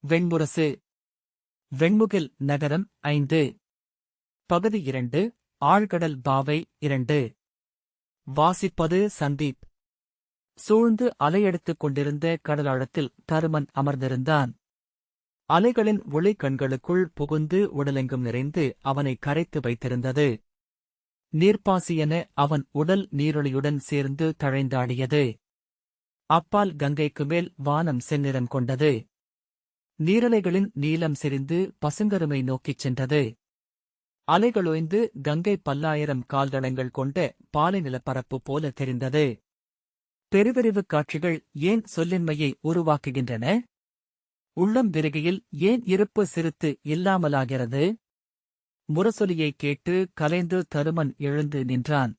வெண்முரசு. வெண்முகில் நகரம் 5. பகுதி 2. ஆழ்கடல் பாவை 2. வாசிப்பது சந்தீப். சூழ்ந்து அலையெடுத்துக் கொண்டிருந்த கடலாழத்தில் தருமன் அமர்ந்திருந்தான். அலைகளின் ஒளி கண்களுக்குள் புகுந்து உடலெங்கும் நிறைந்து அவனை கரைத்து வைத்திருந்தது. நீர்ப்பாசியென அவன் உடல் நீரொளியுடன் சேர்ந்து தழைந்தாடியது. அப்பால் கங்கைக்கு மேல் வானம் செந்நிறம் கொண்டது. நீரலைகளின் நீலம் செறிந்து பசுங்கருமை நோக்கிச் சென்றது. அலைகளொய்ந்து கங்கை பல்லாயிரம் கால்தடங்கள் கொண்ட பாலை நிலப்பரப்பு போல தெரிந்தது. பெருவிரிவுக் காட்சிகள் ஏன் சொல்லின்மையை உருவாக்குகின்றன? உள்ளம் விரிகையில் ஏன் இருப்பு சிரித்து இல்லாமலாகிறது? முரசொலியைக் கேட்டு கலைந்து தருமன் எழுந்து நின்றான்.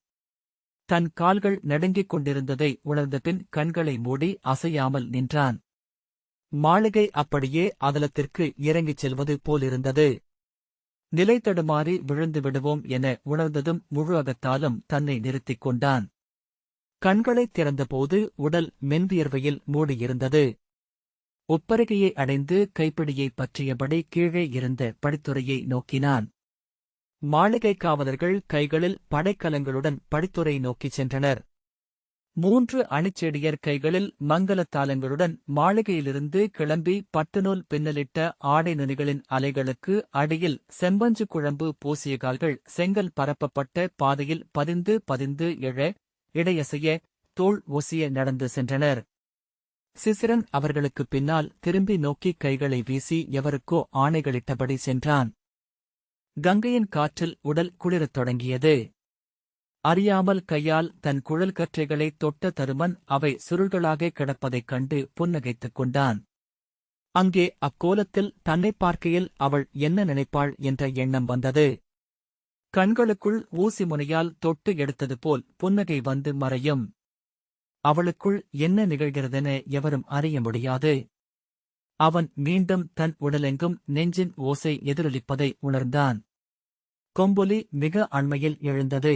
தன் கால்கள் நடுங்கிக் கொண்டிருந்ததை உணர்ந்தபின் கண்களை மூடி அசையாமல் நின்றான். மாளிகை அப்படியே அதலத்திற்கு இறங்கிச் செல்வது போலிருந்தது. நிலை தடுமாறி விழுந்து விடுவோம் என உணர்ந்ததும் முழு அகத்தாலும் தன்னை நிறுத்திக் கொண்டான். கண்களைத் திறந்தபோது உடல் மென்வியர்வையில் மூடியிருந்தது. ஒப்பருகையை அடைந்து கைப்பிடியைப் பற்றியபடி கீழே இருந்த படித்துறையை நோக்கினான். மாளிகை காவலர்கள் கைகளில் படைக்கலங்களுடன் படித்துறை நோக்கிச் சென்றனர். 3 அணிச்செடியர் கைகளில் மங்கலத்தாளங்களுடன் மாளிகையிலிருந்து கிளம்பி பட்டுநூல் பின்னலிட்ட ஆடை நுனிகளின் அலைகளுக்கு அடியில் செம்பஞ்சு குழம்பு பூசிய கால்கள் செங்கல் பரப்பப்பட்ட பாதையில் பதிந்து பதிந்து எழ இடையசைய தோள் ஒசிய நடந்து சென்றனர். சிசிரன் அவர்களுக்குப் பின்னால் திரும்பி நோக்கி கைகளை வீசி எவருக்கோ ஆணைகளிட்டபடி சென்றான். கங்கையின் காற்றில் உடல் குளிரத் தொடங்கியது. அறியாமல் கையால் தன் குழல் கற்றைகளைத் தொட்ட தருமன் அவை சுருள்களாக கிடப்பதைக் கண்டு புன்னகைத்துக் கொண்டான். அங்கே அக்கோலத்தில் தன்னைப் பார்க்கையில் அவள் என்ன நினைப்பாள் என்ற எண்ணம் வந்தது. கண்களுக்குள் ஊசி முனையால் தொட்டு எடுத்தது போல் புன்னகை வந்து மறையும். அவளுக்குள் என்ன நிகழ்கிறதென எவரும் அறிய முடியாது. அவன் மீண்டும் தன் உடலெங்கும் நெஞ்சின் ஓசை எதிரொலிப்பதை உணர்ந்தான். கொம்பொலி மிக அண்மையில் எழுந்தது.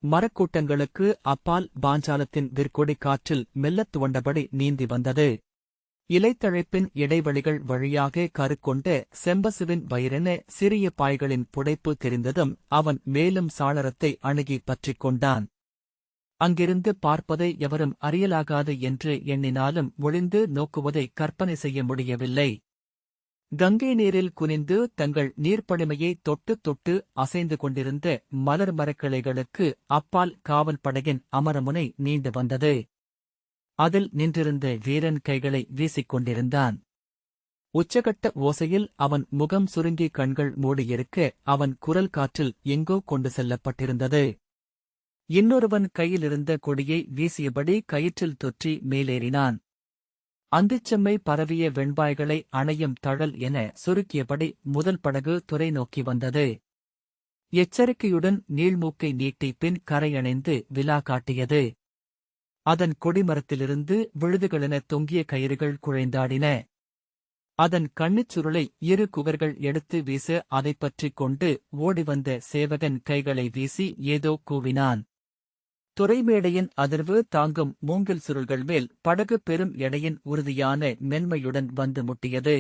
மரக்கூட்டங்களுக்கு அப்பால் பாஞ்சாலத்தின் விற்கொடி காற்றில் மெல்லத் துவண்டபடி நீந்தி வந்தது. இலைத்தழைப்பின் இடைவெளிகள் வழியாக கருக்கொண்ட செம்பசுவின் வயிறென சிறிய பாய்களின் புடைப்பு தெரிந்ததும் அவன் மேலும் சாளரத்தை அணுகி பற்றிக் கொண்டான். அங்கிருந்து பார்ப்பதை எவரும் அறியலாகாது என்று எண்ணினாலும் ஒளிந்து நோக்குவதை கற்பனை செய்ய முடியவில்லை. கங்கை நீரில் குனிந்து தங்கள் நீர்ப்படிமையை தொட்டு தொட்டு அசைந்து கொண்டிருந்த மலர் மரக்கிளைகளுக்கு அப்பால் காவல் படையின் அமரமுனை நீண்டு வந்தது. அதில் நின்றிருந்த வீரன் கைகளை வீசிக் கொண்டிருந்தான். உச்சகட்ட ஓசையில் அவன் முகம் சுருங்கி கண்கள் மூடியிருக்க அவன் குரல் காற்றில் எங்கோ கொண்டு செல்லப்பட்டிருந்தது. இன்னொருவன் கையிலிருந்த கொடியை வீசியபடி கயிற்றில் தொற்றி மேலேறினான். அந்திச்செம்மை பரவிய வெண்பாய்களை அணையும் தழல் என சுருக்கியபடி முதல் படகு துறை நோக்கி வந்தது. எச்சரிக்கையுடன் நீள்மூக்கை நீட்டி பின் கரையணைந்து விலா காட்டியது. அதன் கொடிமரத்திலிருந்து விழுதுகளென தொங்கிய கயிறுகள் குழைந்தாடின. அதன் கண்ணிச் சுருளை 2 குவர்கள் எடுத்து வீச அதைப் பற்றிக் கொண்டு ஓடிவந்த சேவகன் கைகளை வீசி ஏதோ கூவினான். துறைமேடையின் அதிர்வு தாங்கும் மூங்கில் சுருள்கள் மேல் படகு பெரும் எடையின் உறுதியான மென்மையுடன் வந்து முட்டியது.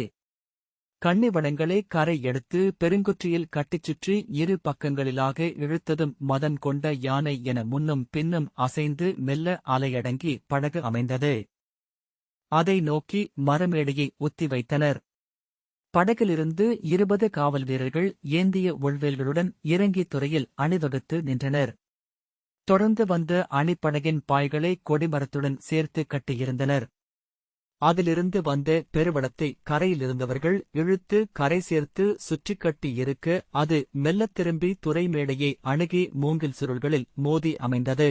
கண்ணிவனங்களை கரை எடுத்து பெருங்குற்றியில் கட்டிச் சுற்றி 2 பக்கங்களிலாக இழுத்ததும் மதன் கொண்ட யானை என முன்னும் பின்னும் அசைந்து மெல்ல அலையடங்கி படகு அமைந்தது. அதை நோக்கி மரமேடையை ஒத்தி வைத்தனர். படகிலிருந்து 20 காவல் வீரர்கள் ஏந்திய உள்வேல்களுடன் இறங்கி துறையில் அணிவகுத்து நின்றனர். தொடர்ந்து வந்த அணிப்படகின் பாய்களை கொடிமரத்துடன் சேர்த்து கட்டியிருந்தனர். அதிலிருந்து வந்த பெருவளத்தை கரையிலிருந்தவர்கள் இழுத்து கரை சேர்த்து சுற்றிக் கட்டி இருக்க அது மெல்லத் திரும்பி துறைமேடையை அணுகி மூங்கில் சுருள்களில் மோதி அமைந்தது.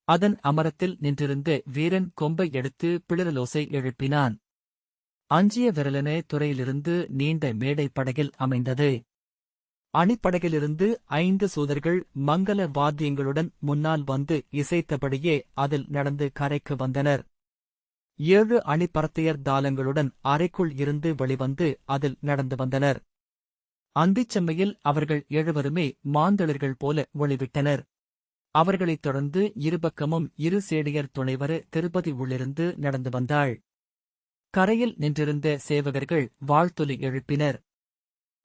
அதன் அமரத்தில் நின்றிருந்த வீரன் கொம்பை எடுத்து பிளிரலோசை எழுப்பினான். அஞ்சிய விரலென துறையிலிருந்து நீண்ட மேடை படகில் அமைந்தது. அணிப்படகிலிருந்து 5 சூதர்கள் மங்கல வாத்தியங்களுடன் முன்னால் வந்து இசைத்தபடியே அதில் நடந்து கரைக்கு வந்தனர். 7 அணிப்பரத்தையர் தாளங்களுடன் அறைக்குள் இருந்து வெளிவந்து அதில் நடந்து வந்தனர். அந்திச்செம்மையில் அவர்கள் 7வருமே மாந்தளிர்கள் போல ஒளிவிட்டனர். அவர்களைத் தொடர்ந்து இருபக்கமும் 2 சேடியர் துணைவர திருப்பதி உள்ளிருந்து நடந்து வந்தாள். கரையில் நின்றிருந்த சேவகர்கள் வாழ்த்தொலி எழுப்பினர்.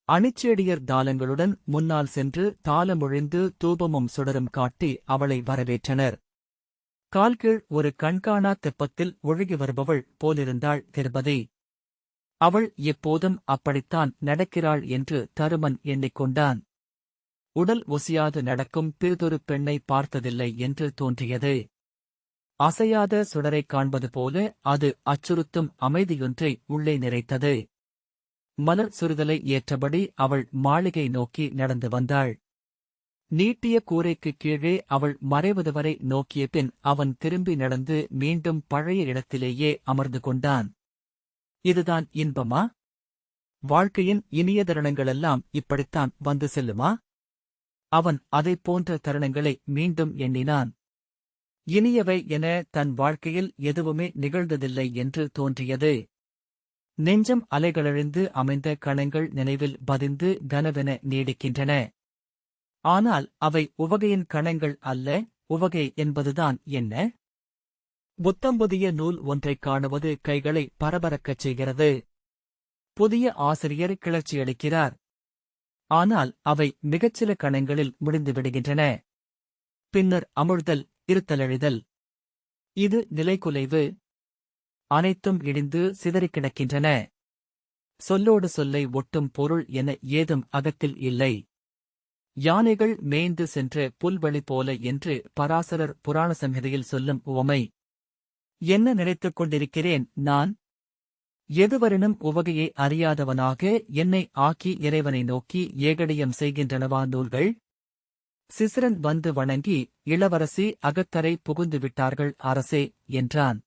அணிச்சேடியர் தாளங்களுடன் முன்னால் சென்று தாளமொழிந்து தூபமும் சுடரும் காட்டி அவளை வரவேற்றனர். கால்கீழ் ஒரு கண்காணா தெப்பத்தில் ஒழுகி வருபவள் போலிருந்தாள் திரௌபதி. அவள் எப்போதும் அப்படித்தான் நடக்கிறாள் என்று தருமன் எண்ணிக்கொண்டான். உடல் ஒசியாது நடக்கும் பிறிதொரு பெண்ணை பார்த்ததில்லை என்று தோன்றியது. அசையாத சுடரைக் காண்பது போல அது அச்சுறுத்தும் அமைதியொன்றை உள்ளே நிறைத்தது. மலர் சுறுதலை ஏற்றபடி அவள் மாளிகை நோக்கி நடந்து வந்தாள். நீட்டிய கூரைக்குக் கீழே அவள் மறைவதுவரை நோக்கிய பின் அவன் திரும்பி நடந்து மீண்டும் பழைய இடத்திலேயே அமர்ந்து கொண்டான். இதுதான் இன்பமா? வாழ்க்கையின் இனிய தருணங்களெல்லாம் இப்படித்தான் வந்து செல்லுமா? அவன் அதைப் போன்ற தருணங்களை மீண்டும் எண்ணினான். இனியவை என தன் வாழ்க்கையில் எதுவுமே நிகழ்ந்ததில்லை என்று தோன்றியது. நெஞ்சம் அலைகளழிந்து அமைந்த கணங்கள் நினைவில் பதிந்து கனவென நீடிக்கின்றன. ஆனால் அவை உவகையின் கணங்கள் அல்ல. உவகை என்பதுதான் என்ன? புத்தம்புதிய நூல் ஒன்றைக் காணுவது கைகளை பரபரக்கச் செய்கிறது. புதிய ஆசிரியர் கிளர்ச்சியளிக்கிறார். ஆனால் அவை மிகச்சில கணங்களில் முடிந்துவிடுகின்றன. பின்னர் அமுழ்தல், இருத்தலழிதல். இது நிலைகுலைவு. அனைத்தும் இடிந்து சிதறிக் கிடக்கின்றன. சொல்லோடு சொல்லை ஒட்டும் பொருள் என ஏதும் அகத்தில் இல்லை. யானைகள் மேய்ந்து சென்ற புல்வெளி போல என்று பராசரர் புராண சம்ஹிதையில் சொல்லும் உவமை. என்ன நினைத்துக் கொண்டிருக்கிறேன் நான்? எதுவரினும் உவகையை அறியாதவனாக என்னை ஆக்கி இறைவனை நோக்கி ஏகடியம் செய்கின்றனவா நூல்கள்? சிசிரன் வந்து வணங்கி, இளவரசி அகத்தரை புகுந்து விட்டார்கள் அரசே என்றான்.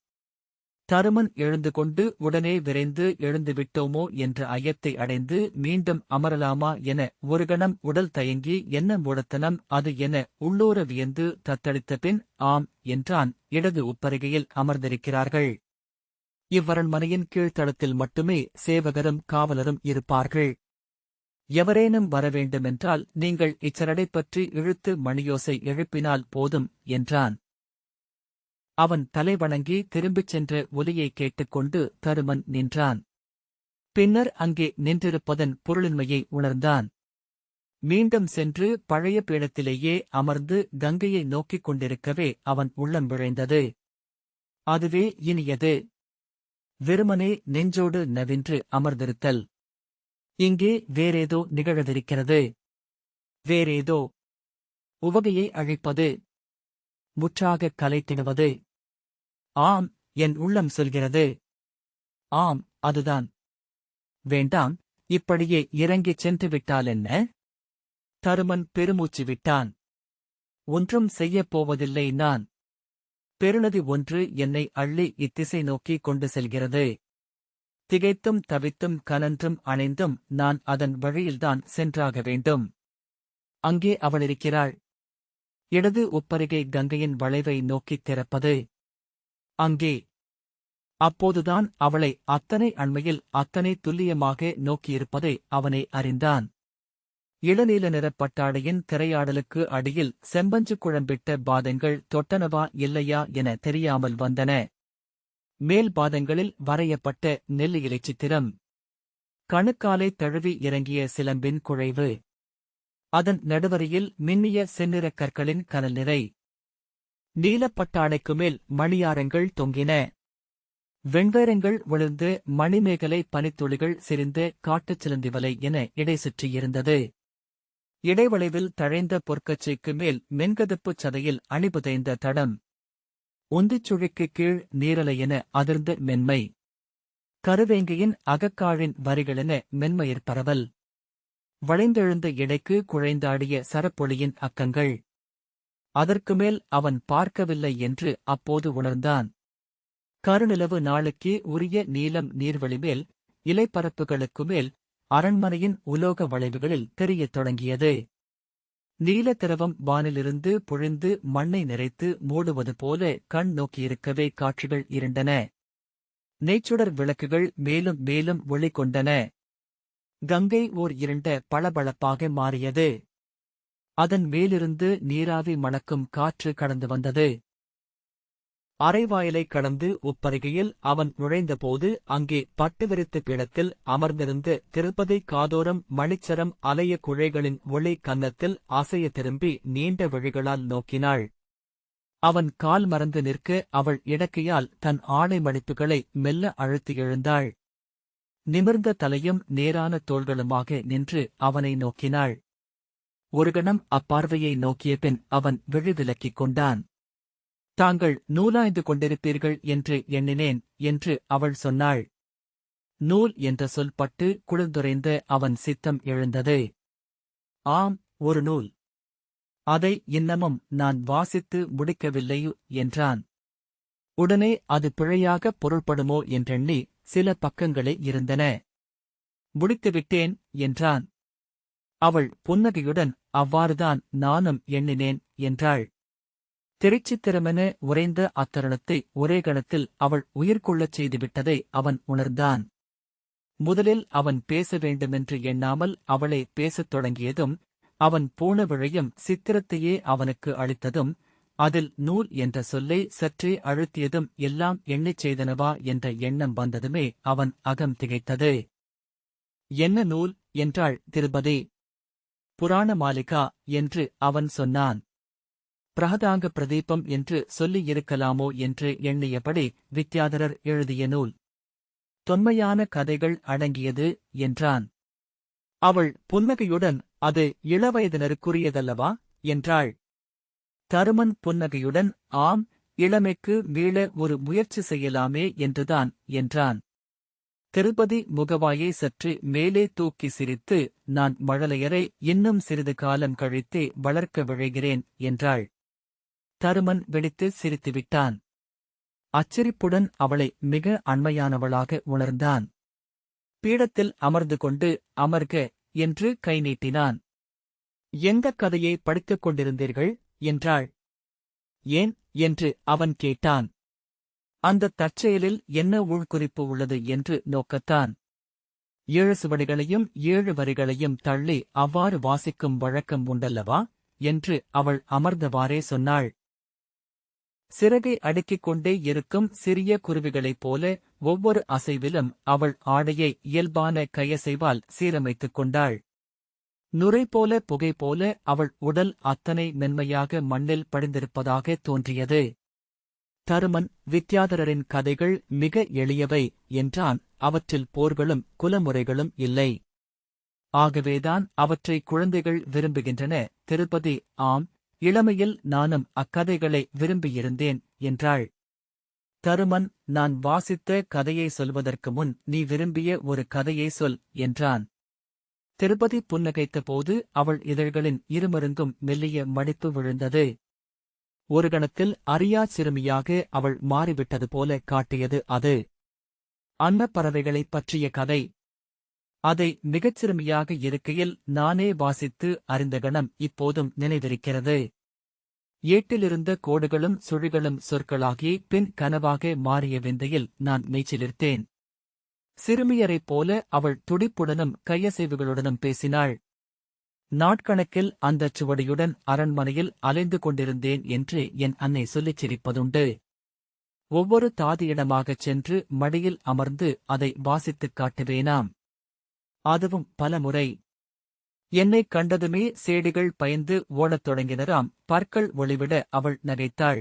தருமன் எழுந்து கொண்டு உடனே விரைந்து எழுந்துவிட்டோமோ என்ற ஐயத்தை அடைந்து மீண்டும் அமரலாமா என ஒரு கணம் உடல் தயங்கி என்ன மூடத்தனம் அது என உள்ளூர வியந்து தத்தளித்த பின் ஆம் என்றான். இடது உப்பரிகையில் அமர்ந்திருக்கிறார்கள். இவ்வரண்மனையின் கீழ்த்தளத்தில் மட்டுமே சேவகரும் காவலரும் இருப்பார்கள். எவரேனும் வரவேண்டுமென்றால் நீங்கள் இச்சரடை பற்றி இழுத்து மணியோசை எழுப்பினால் போதும் என்றான். அவன் தலை வணங்கி திரும்பிச் சென்ற ஒலியை கேட்டுக்கொண்டு தருமன் நின்றான். பின்னர் அங்கே நின்றிருப்பதன் பொருளின்மையை உணர்ந்தான். மீண்டும் சென்று பழைய பீடத்திலேயே அமர்ந்து கங்கையை நோக்கிக் கொண்டிருக்கவே அவன் உள்ளம் விழைந்தது. அதுவே இனியது. வெறுமனே நெஞ்சோடு நவின்று அமர்ந்திருத்தல். இங்கே வேறேதோ நிகழவிருக்கிறது. வேறேதோ. உவகையை அழைப்பது. முற்றாகக் கலைத்திடுவது. ஆம், என் உள்ளம் சொல்கிறது. ஆம், அதுதான். வேண்டாம், இப்படியே இறங்கிச் சென்று விட்டாலென்ன? தருமன் பெருமூச்சு விட்டான். ஒன்றும் செய்யப் போவதில்லை நான். பெருநதி ஒன்று என்னை அள்ளி இத்திசை நோக்கிக் கொண்டு செல்கிறது. திகைத்தும் தவித்தும் கனன்றும் அணைந்தும் நான் அதன் வழியில்தான் சென்றாக வேண்டும். அங்கே அவளிருக்கிறாள். இடது உப்பரிகை கங்கையின் வளைவை நோக்கித் திறப்பது. அங்கே. அப்போதுதான் அவளை அத்தனை அண்மையில் அத்தனை துல்லியமாக நோக்கியிருப்பதை அவனே அறிந்தான். இளநீல நிறப் பட்டாடையின் திரையாடலுக்கு அடியில் செம்பஞ்சு குழம்பிட்ட பாதங்கள் தொட்டனவா இல்லையா என தெரியாமல் வந்தன. மேல் பாதங்களில் வரையப்பட்ட நெல்லியிலைச் சித்திரம். கணுக்காலை தழுவி இறங்கிய சிலம்பின் குழைவு. அதன் நடுவரியில் மின்னிய செந்நிறக் கற்களின் கனல் நிறை. நீலப்பட்டாடைக்கு மேல் மணியாரங்கள் தொங்கின. வெண்வேரங்கள் விழுந்து மணிமேகலை பனித்துளிகள் சிரிந்து காட்டுச் சிலந்திவலை என இடை சுற்றியிருந்தது. இடைவளைவில் தழைந்த பொற்கச்சைக்கு மேல் மென்கதுப்புச் சதையில் அணிபுதைந்த தடம். உந்திச் சுழிக்குக் கீழ் நீரலையென அதிர்ந்த மென்மை. கருவேங்கையின் அகக்காழின் வரிகளென மென்மயிர் பரவல். வளைந்தெழுந்த இடைக்கு குழைந்தாடிய சரப்பொளியின் அக்கங்கள். அதற்குமேல் அவன் பார்க்கவில்லை என்று அப்போது உணர்ந்தான். கருநிலவு நாளுக்கே உரிய நீலம் நீர்வெளிமேல் இலைப்பரப்புகளுக்குமேல் அரண்மனையின் உலோக வளைவுகளில் தெரியத் தொடங்கியது. நீல திரவம் வானிலிருந்து பொழிந்து மண்ணை நிறைத்து மூடுவது போல கண் நோக்கியிருக்கவே காட்சிகள் இருண்டன. நெய்ச்சுடர் விளக்குகள் மேலும் மேலும் ஒளி கொண்டன. கங்கை ஓர் இருண்ட பளபளப்பாக மாறியது. அதன் மேலிருந்து நீராவி மணக்கும் காற்று கடந்து வந்தது. அரைவாயிலை கடந்து உப்பருகையில் அவன் நுழைந்தபோது அங்கே பட்டு விரித்த பீடத்தில் அமர்ந்திருந்து திருப்பதி காதோரம் மணிச்சரம் அலைய குழைகளின் ஒளி கன்னத்தில் அசைய திரும்பி நீண்ட விழிகளால் நோக்கினாள். அவன் கால் மறந்து நிற்க அவள் இடக்கையால் தன் ஆடை மடிப்புகளை மெல்ல அழுத்தி எழுந்தாள். நிமிர்ந்த தலையும் நேரான தோள்களுமாக நின்று அவனை நோக்கினாள். ஒரு கணம் அப்பார்வையை நோக்கிய பின் அவன் விழிவிலக்கிக் கொண்டான். தாங்கள் நூலாய்ந்து கொண்டிருப்பீர்கள் என்று எண்ணினேன் என்று அவள் சொன்னாள். நூல் என்ற சொல் பட்டு குளிர்ந்துரைந்த அவன் சித்தம் எழுந்தது. ஆம், ஒரு நூல். அதை இன்னமும் நான் வாசித்து முடிக்கவில்லை என்றான். உடனே அது பிழையாகப் பொருள்படுமோ என்றெண்ணி சில பக்கங்களே இருந்தன. முடித்துவிட்டேன் என்றான். அவள் புன்னகையுடன் அவ்வாறுதான் நானும் எண்ணினேன் என்றாள். திரைச்சித்திரமென உறைந்த அத்தருணத்தை ஒரே கணத்தில் அவள் உயிர்கொள்ளச் செய்துவிட்டதை அவன் உணர்ந்தான். முதலில் அவன் பேச வேண்டுமென்று எண்ணாமல் அவளே பேசத் தொடங்கியதும், அவன் போன விழையும் சித்திரத்தையே அவனுக்கு அளித்ததும், அதில் நூல் என்ற சொல்லை சற்றே அழுத்தியதும் எல்லாம் எண்ணிச் செய்தனவா என்ற எண்ணம் வந்ததுமே அவன் அகம் திகைத்தது. என்ன நூல் என்றாள் திருபதி. புராண மாலிகா என்று அவன் சொன்னான். பிரகதாங்க பிரதீபம் என்று சொல்லியிருக்கலாமோ என்று எண்ணியபடி வித்யாதரர் எழுதிய நூல். தொன்மையான கதைகள் அடங்கியது என்றான். அவள் புன்னகையுடன் அது இளவயதினருக்குரியதல்லவா என்றாள். தருமன் புன்னகையுடன் ஆம், இளமைக்கு மீள ஒரு முயற்சி செய்யலாமே என்றுதான் என்றான். திருப்பதி முகவாயை சற்று மேலே தூக்கி சிரித்து, நான் மழலையரை இன்னும் சிறிது காலம் கழித்தே வளர்க்க விழைகிறேன் என்றாள். தருமன் வெடித்து சிரித்துவிட்டான். அச்சரிப்புடன் அவளை மிக அண்மையானவளாக உணர்ந்தான். பீடத்தில் அமர்ந்து கொண்டு அமர்க என்று கை நீட்டினான். எந்தக் கதையை படித்துக் கொண்டிருந்தீர்கள் என்றாள். ஏன் என்று அவன் கேட்டான். அந்தத் தற்செயலில் என்ன உள்குறிப்பு உள்ளது என்று நோக்கத்தான். 7 சுவடிகளையும் 7 வரிகளையும் தள்ளி அவ்வாறு வாசிக்கும் வழக்கம் உண்டல்லவா என்று அவள் அமர்ந்தவாறே சொன்னாள். சிறகை அடுக்கிக் கொண்டே இருக்கும் சிறிய குருவிகளைப் போல ஒவ்வொரு அசைவிலும் அவள் ஆடையை இயல்பான கையசைவால் சீரமைத்துக் கொண்டாள். நுரை போல புகை போல அவள் உடல் அத்தனை மென்மையாக மண்ணில் படிந்திருப்பதாக தோன்றியது. தருமன் வித்யாதரரின் கதைகள் மிக எளியவை என்றான். அவற்றில் போர்களும் குலமுறைகளும் இல்லை. ஆகவேதான் அவற்றை குழந்தைகள் விரும்புகின்றன. திருப்பதி ஆம், இளமையில் நானும் அக்கதைகளை விரும்பியிருந்தேன் என்றாள். தருமன் நான் வாசித்த கதையை சொல்வதற்கு முன் நீ விரும்பிய ஒரு கதையை சொல் என்றான். திருப்பதி புன்னகைத்தபோது அவள் இதழ்களின் இருமருங்கும் மெல்லிய மடிப்பு விழுந்தது. ஒரு கணத்தில் அறியா சிறுமியாக அவள் மாறிவிட்டது போல காட்டியது அது. அன்னப்பறவைகளைப் பற்றிய கதை. அதை மிகச் சிறுமியாக இருக்கையில் நானே வாசித்து அறிந்த கணம் இப்போதும் நினைவிருக்கிறது. ஏட்டிலிருந்த கோடுகளும் சுழிகளும் சொற்களாகி பின் கனவாக மாறிய விந்தையில் நான் மெய்சிலிர்த்தேன். சிறுமியரைப் போல அவள் துடிப்புடனும் கையசைவுகளுடனும் பேசினாள். நாட்கணக்கில் அந்தச் சுவடியுடன் அரண்மனையில் அலைந்து கொண்டிருந்தேன் என்று என் அன்னை சொல்லிச் சிரிப்பதுண்டு. ஒவ்வொரு தாதியிடமாகச் சென்று மடியில் அமர்ந்து அதை வாசித்துக் காட்டுவேனாம். அதுவும் பல முறை. என்னைக் கண்டதுமே சேடிகள் பயந்து ஓடத் தொடங்கினராம். பற்கள் ஒளிவிட அவள் நகைத்தாள்.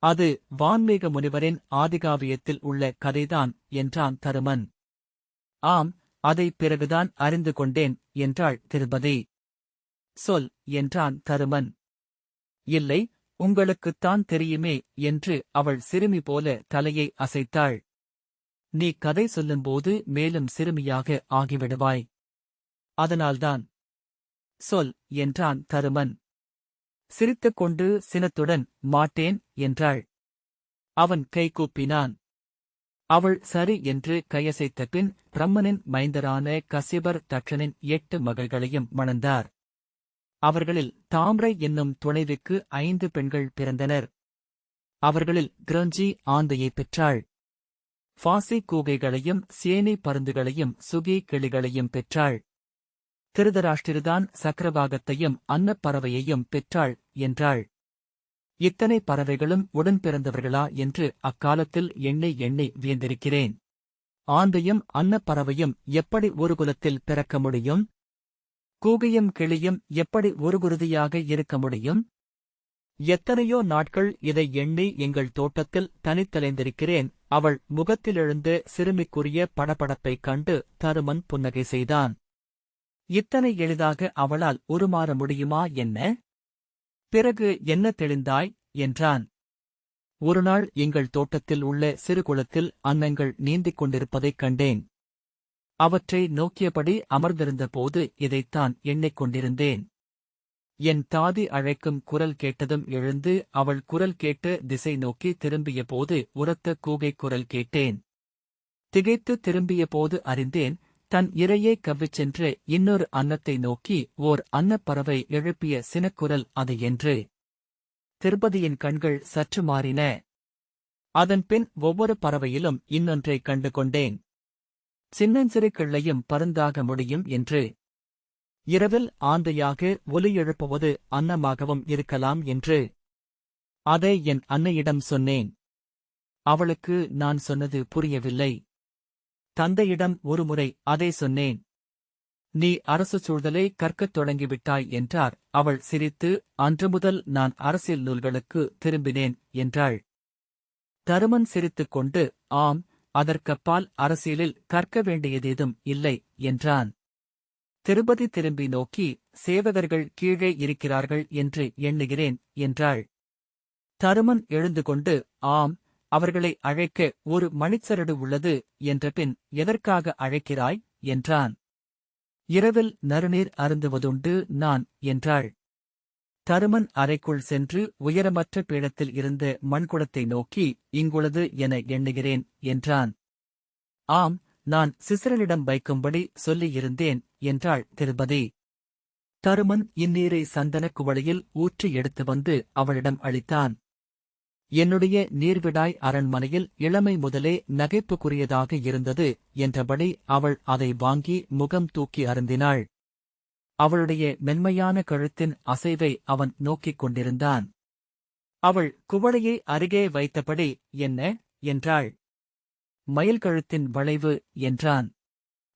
அது வான்மீக முனிவரின் ஆதிகாவியத்தில் உள்ள கதைதான் என்றான் தருமன். ஆம், அதை பிறகுதான் அறிந்து கொண்டேன் என்றாள் திருபதி. சொல் என்றான் தருமன். இல்லை, உங்களுக்குத்தான் தெரியுமே என்று அவள் சிறுமி போல தலையை அசைத்தாள். நீ கதை சொல்லும்போது மேலும் சிறுமியாக ஆகிவிடுவாய். அதனால்தான். சொல் என்றான் தருமன். சிரித்துக்கொண்டு சினத்துடன் மாட்டேன் என்றாள். அவன் கைகூப்பினான். அவள் சரி என்று கையசைத்த பின் பிரம்மனின் மைந்தரான கசிபர் தட்சனின் 8 மகள்களையும் மணந்தார். அவர்களில் தாம்ரை என்னும் துணைவிக்கு 5 பெண்கள் பிறந்தனர். அவர்களில் கிரஞ்சி ஆந்தையைப் பெற்றாள். பாசி கூகைகளையும் சேனை பருந்துகளையும் சுகி கிளிகளையும் பெற்றாள். திருதராஷ்டிரதான் சக்கரவாகத்தையும் அன்னப்பறவையையும் பெற்றாள் என்றாள். இத்தனை பறவைகளும் உடன் பிறந்தவர்களா என்று அக்காலத்தில் எண்ணி எண்ணி வியந்திருக்கிறேன். ஆந்தையும் அன்னப்பறவையும் எப்படி ஒரு குலத்தில் பிறக்க முடியும்? கூகையும் கிளியும் எப்படி ஒரு குருதியாக இருக்க முடியும்? எத்தனையோ நாட்கள் இதை எண்ணி எங்கள் தோட்டத்தில் தனித்தலைந்திருக்கிறேன். அவள் முகத்திலெழுந்த சிறுமிக்குரிய படபடப்பைக் கண்டு தருமன் புன்னகை செய்தான். இத்தனை எளிதாக அவளால் உருமாற முடியுமா என்ன? பிறகு என்ன தெளிந்தாய் என்றான். ஒருநாள் எங்கள் தோட்டத்தில் உள்ள சிறு குளத்தில் அன்னங்கள் நீந்திக் கொண்டிருப்பதைக் கண்டேன். அவற்றை நோக்கியபடி அமர்ந்திருந்தபோது இதைத்தான் எண்ணிக்கொண்டிருந்தேன். என் தாதி அழைக்கும் குரல் கேட்டதும் எழுந்து அவள் குரல் கேட்டு திசை நோக்கி திரும்பிய போது உரத்த கூகைக் குரல் கேட்டேன். திகைத்து திரும்பிய போது அறிந்தேன், தன் இரையை கவ்விச் சென்று இன்னொரு அன்னத்தை நோக்கி ஓர் அன்னப்பறவை எழுப்பிய சினக்குரல் அது என்று. திருப்பதியின் கண்கள் சற்று மாறின. அதன்பின் ஒவ்வொரு பறவையிலும் இன்னொன்றைக் கண்டு கொண்டேன். சின்னஞ்சிறு கிள்ளையும் பருந்தாக முடியும் என்று. இரவில் ஆந்தையாக ஒலி எழுப்புவது அன்னமாகவும் இருக்கலாம் என்று. அதை என் அன்னையிடம் சொன்னேன். அவளுக்கு நான் சொன்னது புரியவில்லை. தந்தையிடம் ஒருமுறை அதை சொன்னேன். நீ அரசு சூழலை கற்கத் தொடங்கிவிட்டாய் என்றார். அவள் சிரித்து, அன்று முதல் நான் அரசியல் நூல்களுக்கு திரும்பினேன் என்றாள். தருமன் சிரித்துக் கொண்டு, ஆம், அதற்கப்பால் அரசியலில் கற்க வேண்டியதேதும் இல்லை என்றான். திருப்பதி திரும்பி நோக்கி, சேவகர்கள் கீழே இருக்கிறார்கள் என்று எண்ணுகிறேன் என்றாள். தருமன் எழுந்து கொண்டு, ஆம், அவர்களை அழைக்க ஒரு மணிச்சரடு உள்ளது என்றபின் எதற்காக அழைக்கிறாய் என்றான். இரவில் நறுநீர் அருந்துவதுண்டு நான் என்றாள். தருமன் அறைக்குள் சென்று உயரமற்ற பீடத்தில் இருந்த மண்குடத்தை நோக்கி, இங்குள்ளது என எண்ணுகிறேன் என்றான். ஆம், நான் சிசிரனிடம் வைக்கும்படி சொல்லியிருந்தேன் என்றாள் திருப்பதி. தருமன் இந்நீரை சந்தனக் குவளையில் ஊற்றி எடுத்து வந்து அவளிடம் அளித்தான். என்னுடைய நீர்விடாய் அரண்மனையில் இளமை முதலே நகைப்புக்குரியதாக இருந்தது என்றபடி அவள் அதை வாங்கி முகம் தூக்கி அருந்தினாள். அவளுடைய மென்மையான கழுத்தின் அசைவை அவன் நோக்கிக் கொண்டிருந்தான். அவள் குவளையை அருகே வைத்தபடி, என்ன என்றாள். மயில் கழுத்தின் வளைவு என்றான்.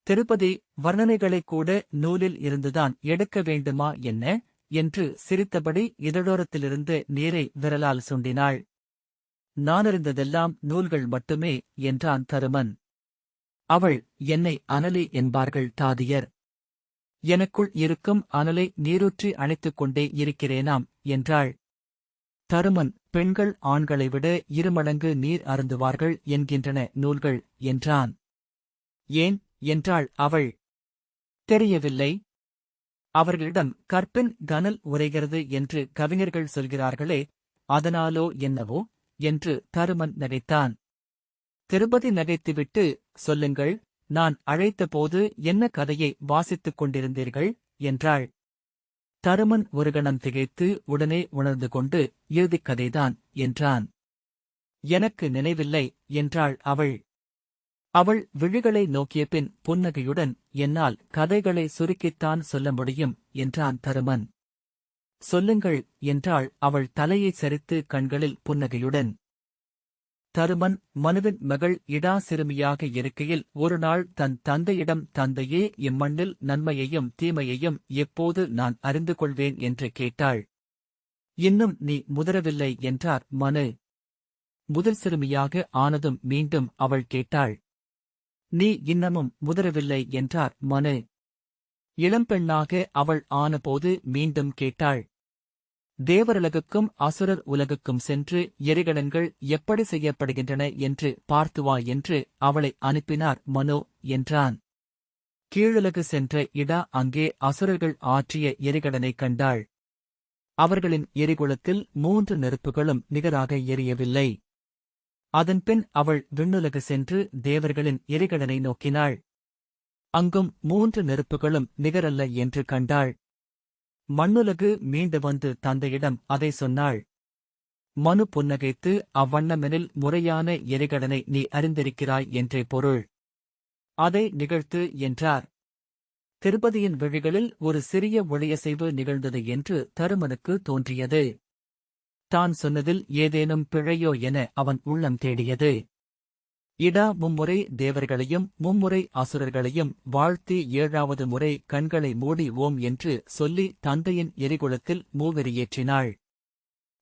திருப்பதி, வர்ணனைகளைக் கூட நூலில் இருந்துதான் எடுக்க வேண்டுமா என்ன என்று சிரித்தபடி இதழோரத்திலிருந்து நீரை விரலால் சுண்டினாள். நானறிந்ததெல்லாம் நூல்கள் மட்டுமே என்றான் தருமன். அவள், என்னை அனலி என்பார்கள் தாதியர். எனக்குள் இருக்கும் அனலை நீரூற்றி அணைத்துக் கொண்டே இருக்கிறேனாம் என்றாள். தருமன், பெண்கள் ஆண்களை விட 2 மடங்கு நீர் அருந்துவார்கள் என்கின்றன நூல்கள் என்றான். ஏன் என்றாள் அவள். தெரியவில்லை. அவர்களிடம் கற்பின் கனல் உரைகிறது என்று கவிஞர்கள் சொல்கிறார்களே, அதனாலோ என்னவோ என்று தருமன் நகைத்தான். திருப்பதி நகைத்துவிட்டு, சொல்லுங்கள், நான் அழைத்தபோது என்ன கதையை வாசித்துக் கொண்டிருந்தீர்கள் என்றாள். தருமன் ஒரு கணம் திகைத்து உடனே உணர்ந்து கொண்டு, இறுதிக் கதைதான் என்றான். எனக்கு நினைவில்லை என்றாள் அவள். அவள் விழிகளை நோக்கியபின் புன்னகையுடன், என்னால் கதைகளை சுருக்கித்தான் சொல்ல முடியும் என்றான் தருமன். சொல்லுங்கள் என்றாள் அவள் தலையைச் சரித்து கண்களில் புன்னகையுடன். தருமன், மனுவின் மகள் இடா சிறுமியாக இருக்கையில் ஒருநாள் தன் தந்தையிடம், தந்தையே, இம்மண்ணில் நன்மையையும் தீமையையும் எப்போது நான் அறிந்து கொள்வேன் என்று கேட்டாள். இன்னும் நீ முதிரவில்லை என்றார் மனு. முதல் சிறுமியாக ஆனதும் மீண்டும் அவள் கேட்டாள். நீ இன்னமும் முதிரவில்லை என்றார் மனு. இளம்பெண்ணாக அவள் ஆனபோது மீண்டும் கேட்டாள். தேவருலகுக்கும் அசுரர் உலகுக்கும் சென்று எரிகடன்கள் எப்படி செய்யப்படுகின்றன என்று பார்த்து வா என்று அவளை அனுப்பினார் மனு என்றான். கீழுலகு சென்ற இடா அங்கே அசுரர்கள் ஆற்றிய எரிகடனைக் கண்டாள். அவர்களின் எரிகுளத்தில் 3 நெருப்புகளும் நிகராக எரியவில்லை. அதன்பின் அவள் விண்ணுலகு சென்று தேவர்களின் எரிகடனை நோக்கினாள். அங்கும் 3 நெருப்புகளும் நிகரல்ல என்று கண்டாள். மண்ணுலகு மீண்டு வந்து தந்தையிடம் அதை சொன்னாள். மனு புன்னகைத்து, அவ்வண்ணமெனில் முறையான எரிகடனை நீ அறிந்திருக்கிறாய் என்றே பொருள். அதை நிகழ்த்து என்றார். திருப்பதியின் விழிகளில் ஒரு சிறிய ஒளியசைவு நிகழ்ந்தது என்று தருமனுக்கு தோன்றியது. தான் சொன்னதில் ஏதேனும் பிழையோ என அவன் உள்ளம் தேடியது. இடா மும்முறை தேவர்களையும் மும்முறை அசுரர்களையும் வாழ்த்தி 7வது முறை கண்களை மூடி ஓம் என்று சொல்லி தந்தையின் எரிகுலத்தில் மூவெறியேற்றினாள்.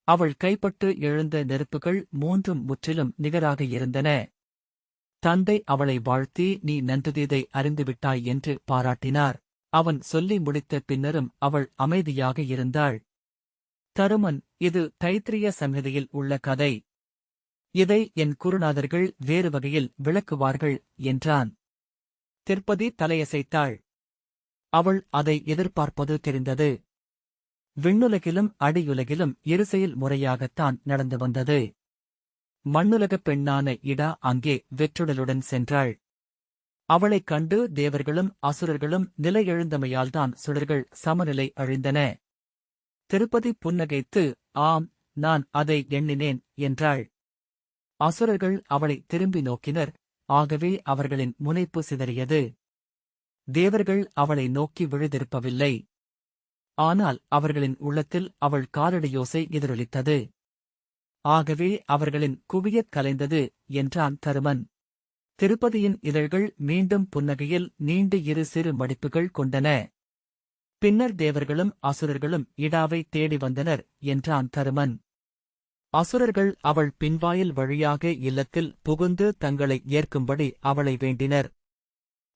அவள் கைப்பட்டு எழுந்த நெருப்புகள் 3ம் முற்றிலும் நிகராக இருந்தன. தந்தை அவளை வாழ்த்தி நீ நன்றுதீதை அறிந்துவிட்டாய் என்று பாராட்டினார். அவன் சொல்லி முடித்த பின்னரும் அவள் அமைதியாக இருந்தாள். தருமன், இது தைத்திரிய சம்ஹிதையில் உள்ள கதை. இதை என் குருநாதர்கள் வேறு வகையில் விளக்குவார்கள் என்றான். திர்பதி தலையசைத்தாள். அவள் அதை எதிர்பார்ப்பது தெரிந்தது. விண்ணுலகிலும் அடியுலகிலும் இருசெயல் முறையாகத்தான் நடந்து வந்தது. மண்ணுலகப் பெண்ணான இடா அங்கே வெற்றுடலுடன் சென்றாள். அவளைக் கண்டு தேவர்களும் அசுரர்களும் நிலையெழுந்தமையால்தான் சுடர்கள் சமநிலை அழிந்தன. திருப்பதி புன்னகைத்து, ஆம், நான் அதை எண்ணினேன் என்றாள். அசுரர்கள் அவளை திரும்பி நோக்கினர், ஆகவே அவர்களின் முனைப்பு சிதறியது. தேவர்கள் அவளை நோக்கி விழுதிருப்பவில்லை. ஆனால் அவர்களின் உள்ளத்தில் அவள் காலடியோசை எதிரொலித்தது. ஆகவே அவர்களின் குவியக் கலைந்தது என்றான் தருமன். திருப்பதியின் இதழ்கள் மீண்டும் புன்னகையில் நீண்டு இரு சிறு மடிப்புகள் கொண்டன. பின்னர் தேவர்களும் அசுரர்களும் இடாவை தேடி வந்தனர் என்றான் தருமன். அசுரர்கள் அவள் பின்வாயில் வழியாக இல்லத்தில் புகுந்து தங்களை ஏற்கும்படி அவளை வேண்டினர்.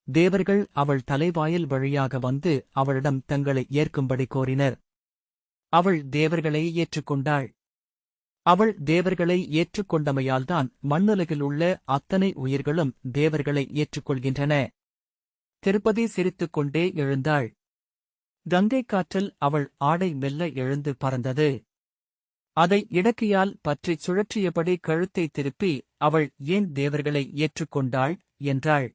தேவர்கள் அவள் தலைவாயில் வழியாக வந்து அவளிடம் தங்களை ஏற்கும்படி கோரினர். அவள் தேவர்களை ஏற்றுக்கொண்டாள். அவள் தேவர்களை ஏற்றுக்கொண்டமையால்தான் மண்ணுலகில் உள்ள அத்தனை உயிர்களும் தேவர்களை ஏற்றுக்கொள்கின்றன. திருப்பதி சிரித்துக் கொண்டே எழுந்தாள். கங்கை காற்றில் அவள் ஆடை மெல்ல எழுந்து பறந்தது. அதை இடக்கியால் பற்றிச் சுழற்றியபடி கழுத்தை திருப்பி அவள் ஏன் தேவர்களை ஏற்றுக்கொண்டாள் என்றாள்.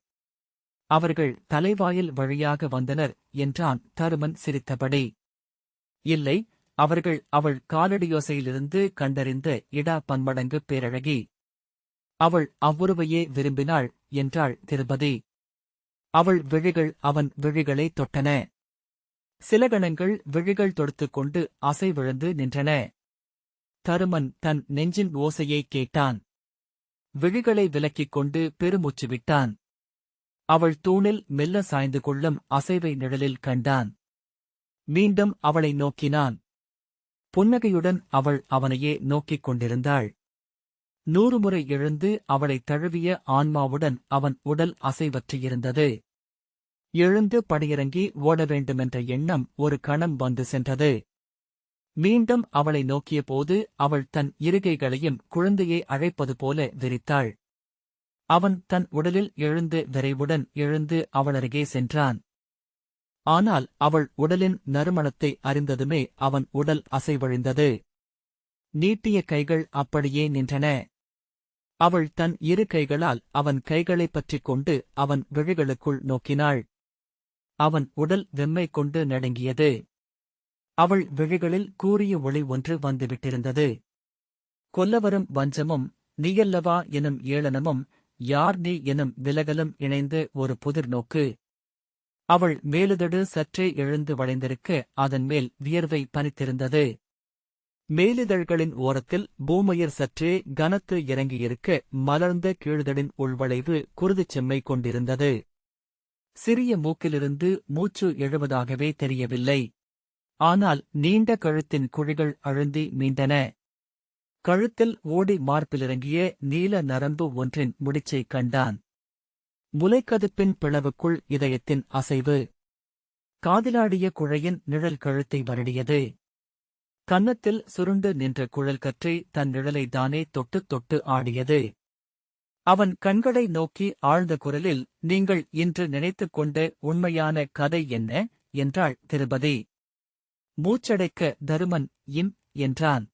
அவர்கள் தலைவாயில் வழியாக வந்தனர் என்றான் தருமன் சிரித்தபடி. இல்லை, அவர்கள் அவள் காலடியோசையிலிருந்து கண்டறிந்த இடா பன்மடங்கு பேரழகி. அவள் அவ்வுருவையே விரும்பினாள் என்றாள் திருப்பதி. அவள் விழிகள் அவன் விழிகளை தொட்டன. சில கணங்கள் விழிகள் தொடுத்துக் கொண்டு அசைவிழந்து நின்றன. தருமன் தன் நெஞ்சின் ஓசையைக் கேட்டான். விழிகளை விலக்கிக் கொண்டு பெருமூச்சு விட்டான். அவள் தூணில் மெல்ல சாய்ந்து கொள்ளும் அசைவை நிழலில் கண்டான். மீண்டும் அவளை நோக்கினான். புன்னகையுடன் அவள் அவனையே நோக்கிக் கொண்டிருந்தாள். 100 முறை எழுந்து அவளைத் தழுவிய ஆன்மாவுடன் அவன் உடல் அசைவற்றியிருந்தது. எழுந்து படியிறங்கி ஓட வேண்டுமென்ற எண்ணம் ஒரு கணம் வந்து சென்றது. மீண்டும் அவளை நோக்கியபோது அவள் தன் இருகைகளையும் குழந்தையை அழைப்பது போல விரித்தாள். அவன் தன் உடலில் எழுந்து விரைவுடன் எழுந்து அவளருகே சென்றான். ஆனால் அவள் உடலின் நறுமணத்தை அறிந்ததுமே அவன் உடல் அசைவழிந்தது. நீட்டிய கைகள் அப்படியே நின்றன. அவள் தன் இரு கைகளால் அவன் கைகளைப் பற்றிக் கொண்டு அவன் விழிகளுக்குள் நோக்கினாள். அவன் உடல் வெம்மை கொண்டு நடுங்கியது. அவள் விழிகளில் கூரிய ஒளி ஒன்று வந்துவிட்டிருந்தது. கொல்லவரும் வஞ்சமும் நீயல்லவா எனும் ஏளனமும் யார் நீ எனும் விலகலும் இணைந்து ஒரு புதிர் நோக்கு. அவள் மேலுதடு சற்றே எழுந்து வளைந்திருக்க அதன் மேல் வியர்வை பனித்திருந்தது. மேலிதழ்களின் ஓரத்தில் பூமயிர் சற்றே கனத்து இறங்கியிருக்க மலர்ந்த கீழ்தடின் உள்வளைவு குருதிச் செம்மை கொண்டிருந்தது. சிறிய மூக்கிலிருந்து மூச்சு எழுவதாகவே தெரியவில்லை. ஆனால் நீண்ட கழுத்தின் குழிகள் அழுந்தி மீண்டன. கழுத்தில் ஓடி மார்பிலிறங்கிய நீல நரம்பு ஒன்றின் முடிச்சைக் கண்டான். முலைக்கதுப்பின் பிளவுக்குள் இதயத்தின் அசைவு. காதிலாடிய குழையின் நிழல் கழுத்தை வருடியது. கன்னத்தில் சுருண்டு நின்ற குழல் கற்றை தன் நிழலைத் தானே தொட்டுத் தொட்டு ஆடியது. அவன் கண்களை நோக்கி ஆழ்ந்த குரலில், நீங்கள் இன்று நினைத்துக் கொண்ட உண்மையான கதை என்ன என்றாள் திருப்பதி. மூச்சடைக்க தருமன் இம் என்றான்.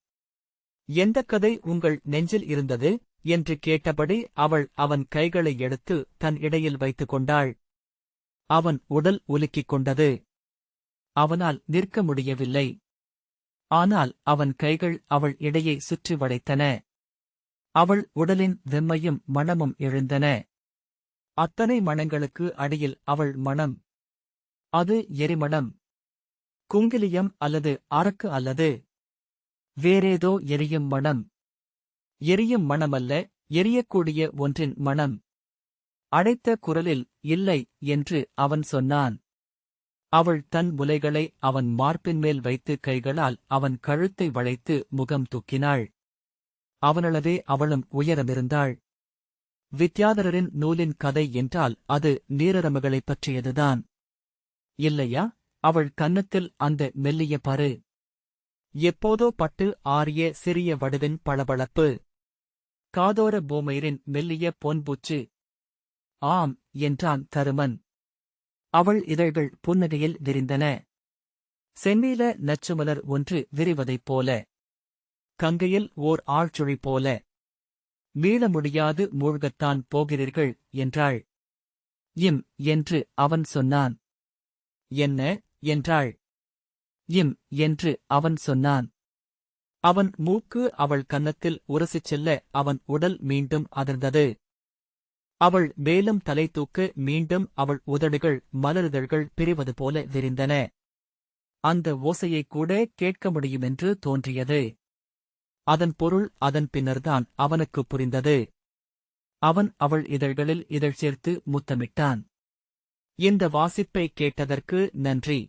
எந்தக் கதை உங்கள் நெஞ்சில் இருந்தது என்று கேட்டபடி அவள் அவன் கைகளை எடுத்து தன் இடையில் வைத்துக் கொண்டாள். அவன் உடல் உலுக்கிக் கொண்டது. அவனால் நிற்க முடியவில்லை. ஆனால் அவன் கைகள் அவள் இடையை சுற்றி வளைத்தன. அவள் உடலின் வெம்மையும் மணமும் எழுந்தன. அத்தனை மணங்களுக்கு அடியில் அவள் மணம். அது எரிமணம். குங்கிலியம் அல்லது அரக்கு அல்லது வேறேதோ எரியும் மணம். எரியும் மணமல்ல, எரியக்கூடிய ஒன்றின் மணம். அடைத்த குரலில் இல்லை என்று அவன் சொன்னான். அவள் தன் முலைகளை அவன் மார்பின் மேல் வைத்து கைகளால் அவன் கழுத்தை வளைத்து முகம் தூக்கினாள். அவனளவே அவளும் உயரமிருந்தாள். வித்யாதரரின் நூலின் கதை என்றால் அது நீரரமுகளைப் பற்றியதுதான். இல்லையா? அவள் கன்னத்தில் அந்த மெல்லிய பரு. எப்போதோ பட்டு ஆறிய சிறிய வடுவின் பளபளப்பு. காதோர பூமையரின் மெல்லிய பொன்பூச்சு. ஆம் என்றான் தருமன். அவள் இதழ்கள் புன்னகையில் விரிந்தன. செந்நீல நச்சுமலர் ஒன்று விரிவதைப் போல. கங்கையில் ஓர் ஆழ்சுழி போல. மீள முடியாது மூழ்கத்தான் போகிறீர்கள் என்றாள். இம் என்று அவன் சொன்னான். என்ன என்றாள். இம் என்று அவன் சொன்னான். அவன் மூக்கு அவள் கன்னத்தில் உரசிச் செல்ல அவன் உடல் மீண்டும் அதிர்ந்தது. அவள் மேலும் தலை தூக்க மீண்டும் அவள் உதடுகள் மலரிதழ்கள் பிரிவது போல விரிந்தன. அந்த ஓசையைக் கூட கேட்க முடியுமென்று தோன்றியது. அதன் பொருள் அதன் பின்னர்தான் அவனுக்குப் புரிந்தது. அவன் அவள் இதழ்களில் இதழ் சேர்த்து முத்தமிட்டான். இந்த வாசிப்பை கேட்டதற்கு நன்றி.